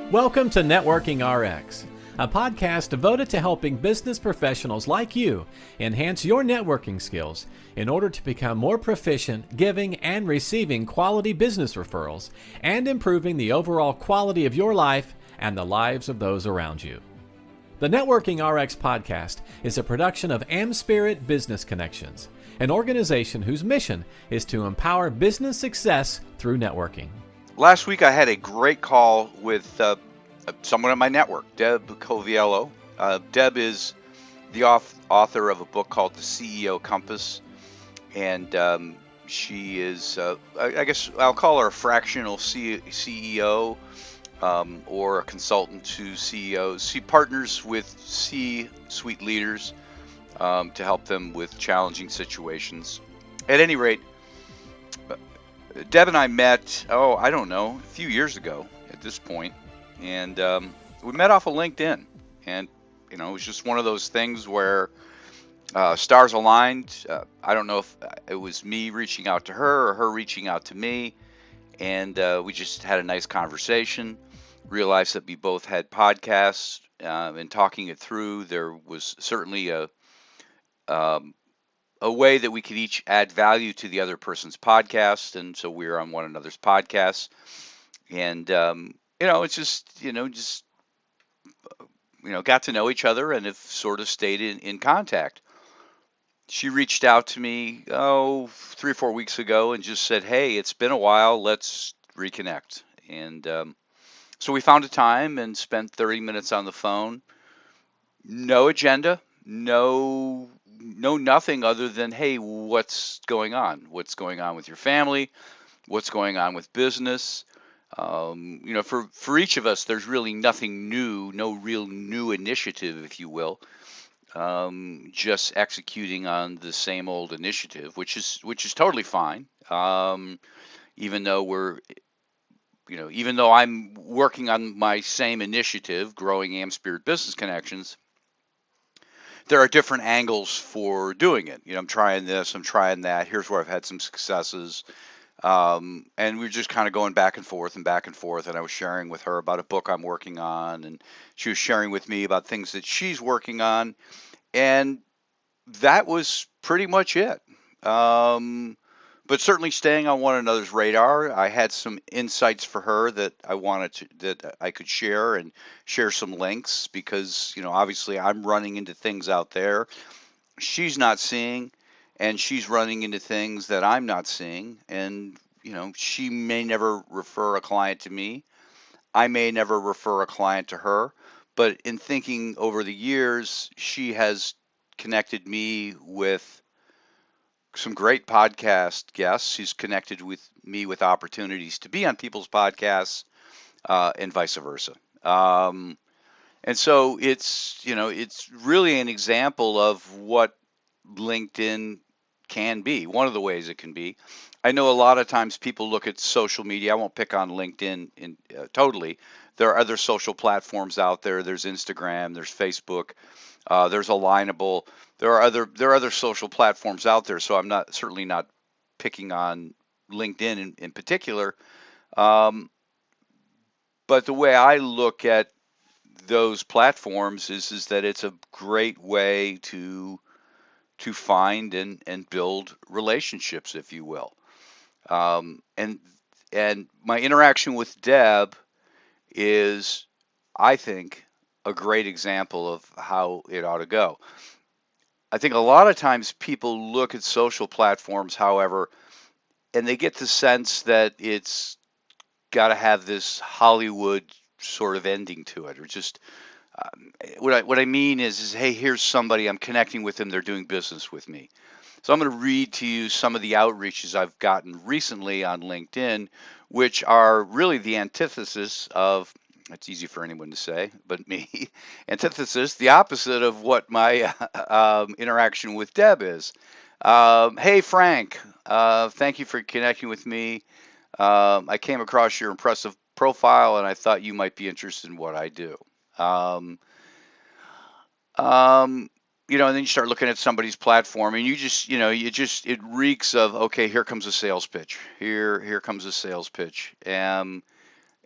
Welcome to Networking RX, a podcast devoted to helping business professionals like you enhance your networking skills in order to become more proficient giving and receiving quality business referrals and improving the overall quality of your life and the lives of those around you. The Networking RX podcast is a production of AmSpirit Business Connections, an organization whose mission is to empower business success through networking. Last week I had a great call with someone in my network, Deb Coviello. Deb is the author of a book called The CEO Compass, and she is, I guess I'll call her a fractional CEO or a consultant to CEOs. She partners with C-suite leaders to help them with challenging situations. At any rate, Deb and I met, a few years ago at this point, and we met off of LinkedIn, and it was just one of those things where stars aligned. I don't know if it was me reaching out to her or her reaching out to me, and we just had a nice conversation, realized that we both had podcasts, and talking it through, there was certainly a way that we could each add value to the other person's podcast, and so we were on one another's podcasts, and it's just got to know each other and have sort of stayed in contact. She reached out to me 3 or 4 weeks ago and just said, "Hey, it's been a while, let's reconnect." And so we found a time and spent 30 minutes on the phone. No agenda, no nothing other than, hey, what's going on? What's going on with your family? What's going on with business? For each of us, there's really nothing new, no real new initiative, if you will. Just executing on the same old initiative, which is totally fine. Even though I'm working on my same initiative, growing AmSpirit Business Connections, there are different angles for doing it. I'm trying this, I'm trying that. Here's where I've had some successes. And we were just kind of going back and forth. And I was sharing with her about a book I'm working on, and she was sharing with me about things that she's working on. And that was pretty much it. But certainly staying on one another's radar. I had some insights for her that that I could share, and share some links, because obviously I'm running into things out there she's not seeing, and she's running into things that I'm not seeing. And she may never refer a client to me, I may never refer a client to her, but in thinking over the years, she has connected me with some great podcast guests. She's connected with me with opportunities to be on people's podcasts, and vice versa. And so it's really an example of what LinkedIn can be. One of the ways it can be. I know a lot of times people look at social media. I won't pick on LinkedIn totally. There are other social platforms out there. There's Instagram. There's Facebook. There's Alignable. There are other social platforms out there. So I'm certainly not picking on LinkedIn in particular. But the way I look at those platforms is that it's a great way to find and build relationships, if you will. And my interaction with Deb is, I think, a great example of how it ought to go. I think a lot of times people look at social platforms, however, and they get the sense that it's got to have this Hollywood sort of ending to it, or just what I mean is, hey, here's somebody, I'm connecting with them, they're doing business with me. So I'm going to read to you some of the outreaches I've gotten recently on LinkedIn, which are really the antithesis of, it's easy for anyone to say, but me, antithesis, the opposite of what my interaction with Deb is. Hey, Frank, thank you for connecting with me. I came across your impressive profile, and I thought you might be interested in what I do. And then you start looking at somebody's platform, and it reeks of, okay, here comes a sales pitch. Here comes a sales pitch. And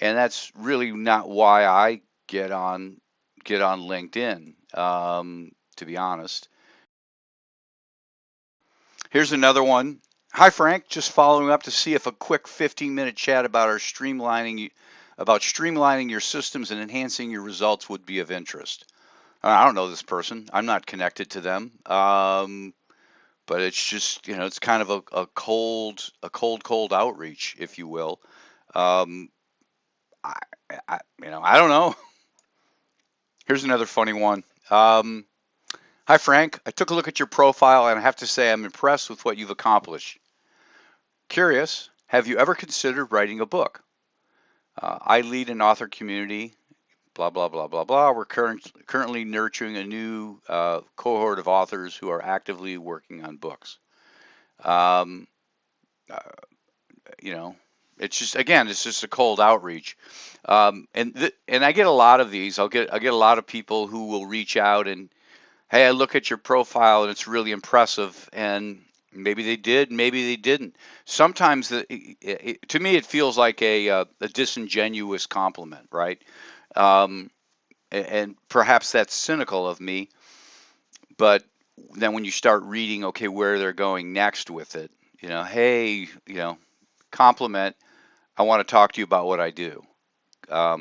and that's really not why I get on LinkedIn, to be honest. Here's another one. Hi Frank, just following up to see if a quick 15-minute chat about streamlining your systems and enhancing your results would be of interest. I don't know this person. I'm not connected to them. But it's just, it's kind of a cold outreach, if you will. Um, I, I don't know. Here's another funny one. Hi Frank, I took a look at your profile and I have to say I'm impressed with what you've accomplished. Curious, have you ever considered writing a book? I lead an author community, blah, blah, blah, blah, blah. We're currently nurturing a new cohort of authors who are actively working on books. Um, uh, you know, it's just a cold outreach. And I get a lot of these. I get a lot of people who will reach out and, hey, I look at your profile and it's really impressive. And maybe they did, maybe they didn't. Sometimes to me it feels like a disingenuous compliment, right? Um, and perhaps that's cynical of me, but then when you start reading, okay, where they're going next with it, hey, compliment, I want to talk to you about what I do.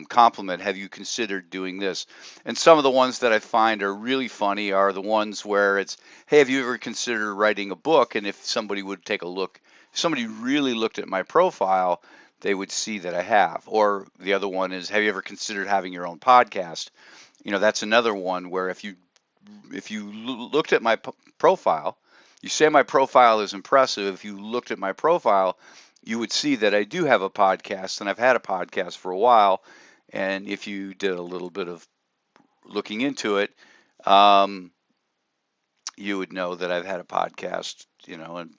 Compliment, have you considered doing this? And some of the ones that I find are really funny are the ones where it's, hey, have you ever considered writing a book? And if somebody would take a look, if somebody really looked at my profile, they would see that I have. Or the other one is, have you ever considered having your own podcast? That's another one where if you looked at my profile, you say my profile is impressive. If you looked at my profile, you would see that I do have a podcast, and I've had a podcast for a while. And if you did a little bit of looking into it, um, you would know that I've had a podcast, and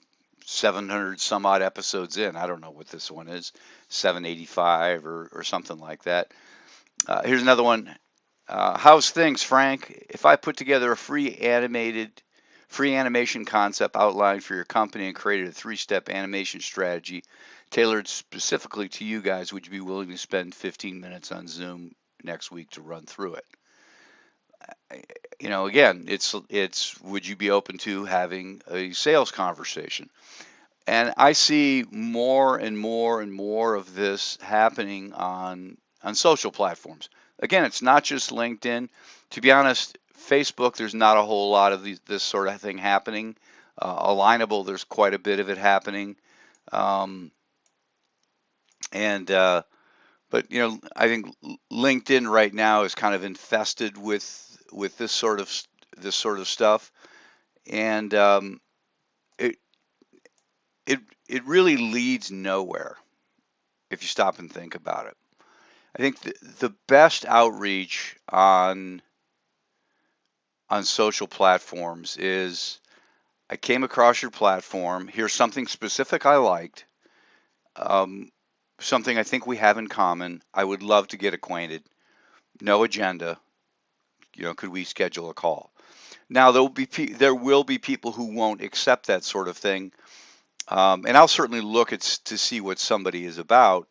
700 some odd episodes in. I don't know what this one is, 785 or something like that. Here's another one. How's things, Frank? If I put together a free animation concept outline for your company and created a 3-step animation strategy tailored specifically to you guys, would you be willing to spend 15 minutes on Zoom next week to run through it? Again, it's would you be open to having a sales conversation? And I see more and more and more of this happening on social platforms. Again, it's not just LinkedIn. To be honest, Facebook, there's not a whole lot of this sort of thing happening. Alignable, there's quite a bit of it happening. Um, and but I think LinkedIn right now is kind of infested with this sort of stuff, and it it it really leads nowhere if you stop and think about it. I think the best outreach on social platforms is, I came across your platform. Here's something specific I liked, um, something I think we have in common. I would love to get acquainted. No agenda. Could we schedule a call? Now there will be people who won't accept that sort of thing, and I'll certainly look to see what somebody is about.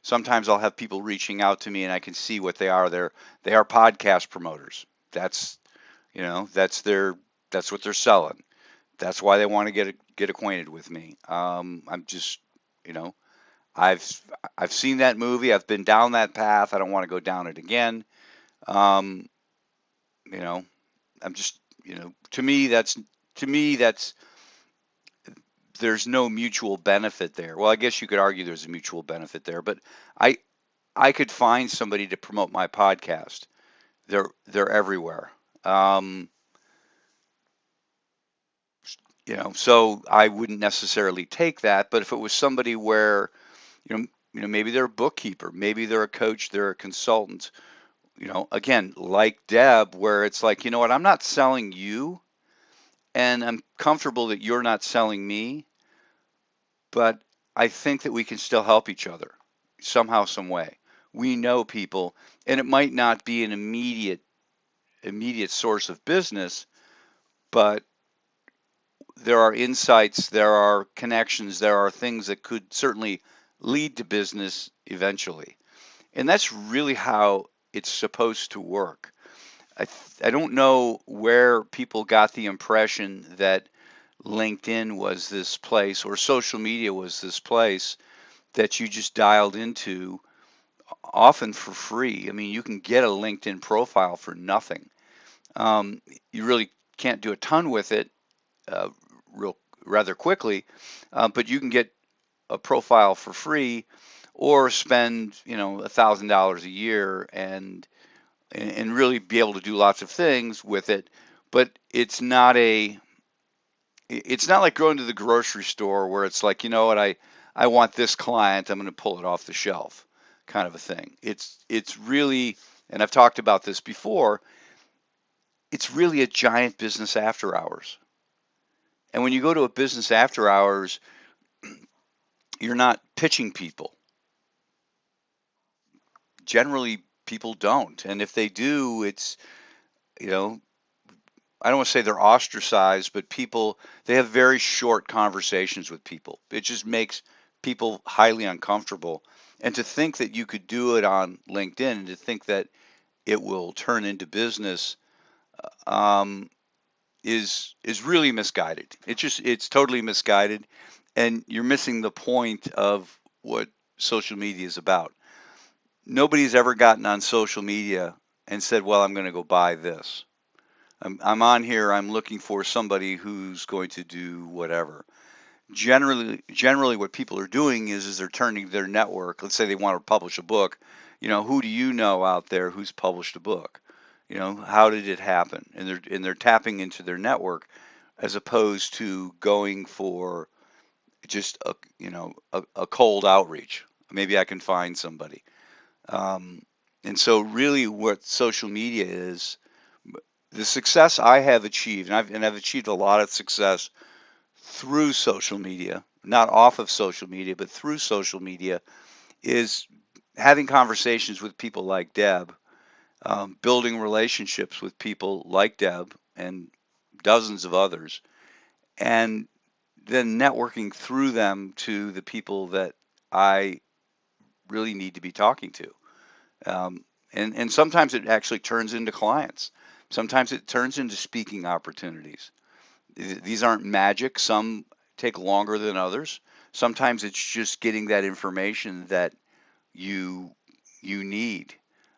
Sometimes I'll have people reaching out to me, and I can see what they are. They are podcast promoters. That's that's what they're selling. That's why they want to get acquainted with me. I'm just, you know, I've I've seen that movie. I've been down that path. I don't want to go down it again. Um, you know, I'm just, to me that's there's no mutual benefit there. Well, I guess you could argue there's a mutual benefit there, but I I could find somebody to promote my podcast. They're everywhere. Um, so I wouldn't necessarily take that, but if it was somebody where, maybe they're a bookkeeper, maybe they're a coach, they're a consultant, again, like Deb, where it's like, you know what, I'm not selling you, and I'm comfortable that you're not selling me, but I think that we can still help each other somehow, some way. We know people, and it might not be an immediate source of business, but there are insights, there are connections, there are things that could certainly lead to business eventually. And that's really how it's supposed to work. I don't know where people got the impression that LinkedIn was this place or social media was this place that you just dialed into, often for free. I mean, you can get a LinkedIn profile for nothing. You really can't do a ton with it uh, rather quickly, but you can get a profile for free or spend, $1,000 a year and really be able to do lots of things with it. But it's not like going to the grocery store where it's like, you know what, I want this client, I'm going to pull it off the shelf, kind of a thing. It's really, and I've talked about this before, it's really a giant business after hours. And when you go to a business after hours, you're not pitching people. Generally, people don't. And if they do, it's, you know, I don't want to say they're ostracized, but they have very short conversations with people. It just makes people highly uncomfortable. And to think that you could do it on LinkedIn and to think that it will turn into business um, is really misguided. It's totally misguided, and you're missing the point of what social media is about. Nobody's ever gotten on social media and said, "Well, I'm going to go buy this. I'm on here. I'm looking for somebody who's going to do whatever." Generally, what people are doing is they're turning their network. Let's say they want to publish a book. Who do you know out there who's published a book? How did it happen? And they're tapping into their network as opposed to going for just a cold outreach. Maybe I can find somebody. And so really what social media is, the success I have achieved, and I've achieved a lot of success through social media, not off of social media, but through social media, is having conversations with people like Deb, building relationships with people like Deb and dozens of others, and then networking through them to the people that I really need to be talking to. And sometimes it actually turns into clients. Sometimes it turns into speaking opportunities. These aren't magic. Some take longer than others. Sometimes it's just getting that information that you you need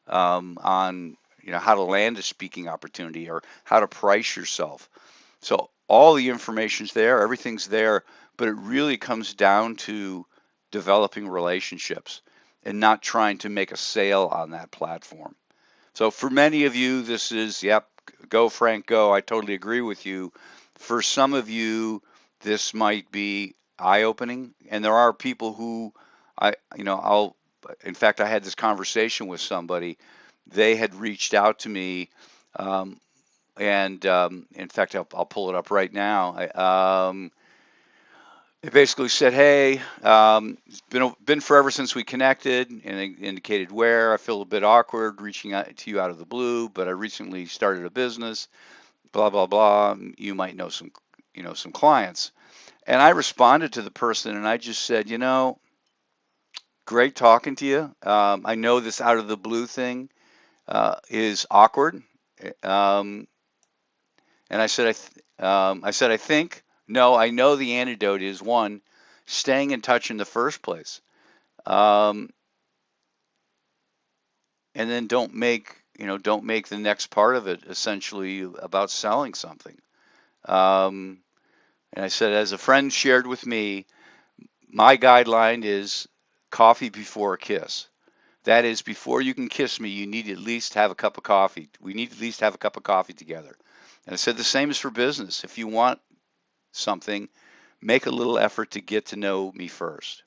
on how to land a speaking opportunity or how to price yourself. So all the information's there, everything's there, but it really comes down to developing relationships and not trying to make a sale on that platform. So for many of you, this is, yep, go Frank, go. I totally agree with you. For some of you, this might be eye-opening, and there are people who in fact, I had this conversation with somebody. They had reached out to me, and in fact, I'll pull it up right now. They basically said, "Hey, it's been forever since we connected," and they indicated where. I feel a bit awkward reaching out to you out of the blue, but I recently started a business. Blah blah blah. You might know some clients. And I responded to the person, and I just said, great talking to you. I know this out of the blue thing is awkward. Um, and I think, no, I know the antidote is one, staying in touch in the first place. Um, and then don't make the next part of it essentially about selling something. Um, and I said, as a friend shared with me, my guideline is coffee before a kiss. That is, before you can kiss me, you need to at least have a cup of coffee. We need to at least have a cup of coffee together. And I said the same is for business. If you want something, make a little effort to get to know me first.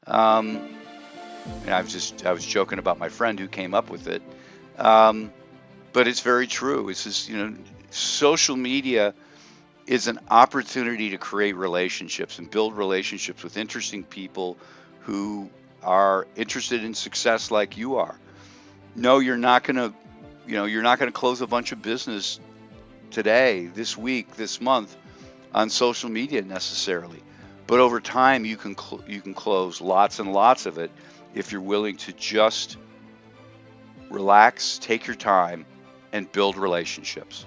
Um, and I was joking about my friend who came up with it, um, but it's very true. It's just social media is an opportunity to create relationships and build relationships with interesting people who are interested in success like you are. No, you're not going to close a bunch of business today, this week, this month on social media necessarily. But over time you can close lots and lots of it if you're willing to just relax, take your time, and build relationships.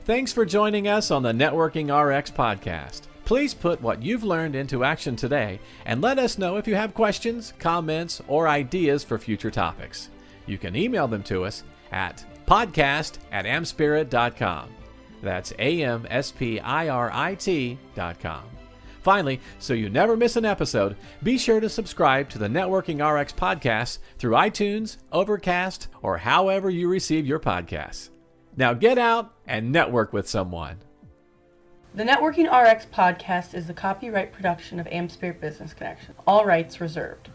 Thanks for joining us on the Networking RX podcast. Please put what you've learned into action today and let us know if you have questions, comments, or ideas for future topics. You can email them to us at podcast@amspirit.com. That's AmSpirit.com. Finally, so you never miss an episode, be sure to subscribe to the Networking RX podcast through iTunes, Overcast, or however you receive your podcasts. Now get out and network with someone. The Networking RX podcast is the copyright production of AmSpirit Business Connection. All rights reserved.